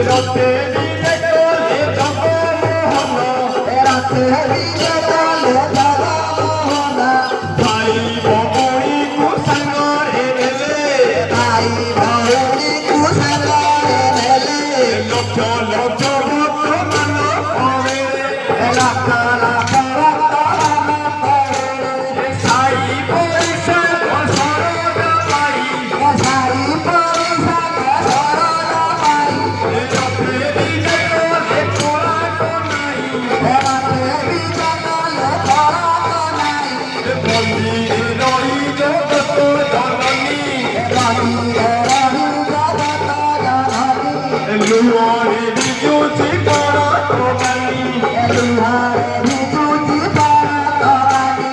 রাতে দিনে কোলে যাব মোহন রাতে দিনে কোলে যাব মোহন ভাই ভৌরি কুসাঙ্গরে নেলে ভাই ভৌরি কুসাঙ্গরে নেলে লক্ষ লক্ষ ভক্ত মান করে লাখ লাখ ভক্ত মান করে সাই পয়সা সরদ পাই সাই পয়সা সরদ পাই রাতে দিনে কোলে তোরা তো নাই রাতে দিনে কোলে তোরা তো নাই বন্দি রই জগত জননী রই জগত জননী লুহারে বিজুতি করা তো গানি লুহারে বিজুতি করা তো গানি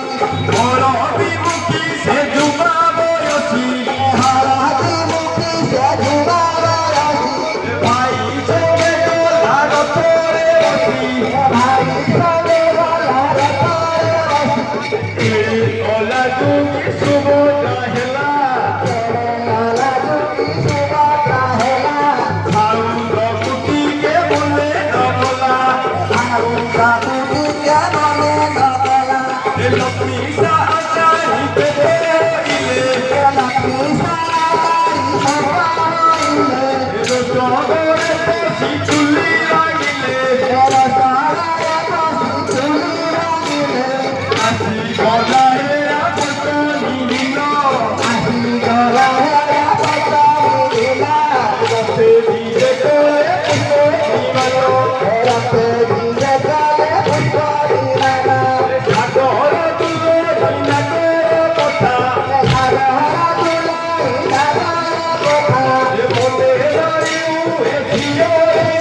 বড় বিমুখী সে যুবা বয়সী হর বিমুখী সে যুবা বয়সী ভাই সঙ্গে গলার তোরে বসি ভাই সঙ্গে গলার তোরে বসি এই গলা তুমি সুবোধা হেলা গলা তুমি সুবোধা হেলা আউন্দ কুটিকে বলে নবলা আউন্দ কুটিকে বলে নবলা লক্ষ্মী সাহায্য হইলে লক্ষ্মী সাহায্য হইলে রসগরে বসি চুলি লাগিলে রসগরে বসি চুলি লাগিলে আসি গলায় আপনি নিল আসি গলায় আপনি নিল রাতে দিনে কোলে পুষ্পরিমাণ রাতে দিনে কোলে পুষ্পরিমাণ সাগর তুলে দিনাগর কথা সাগর তুলে দিনাগর কথা মনে রইউ এ ঝিও রে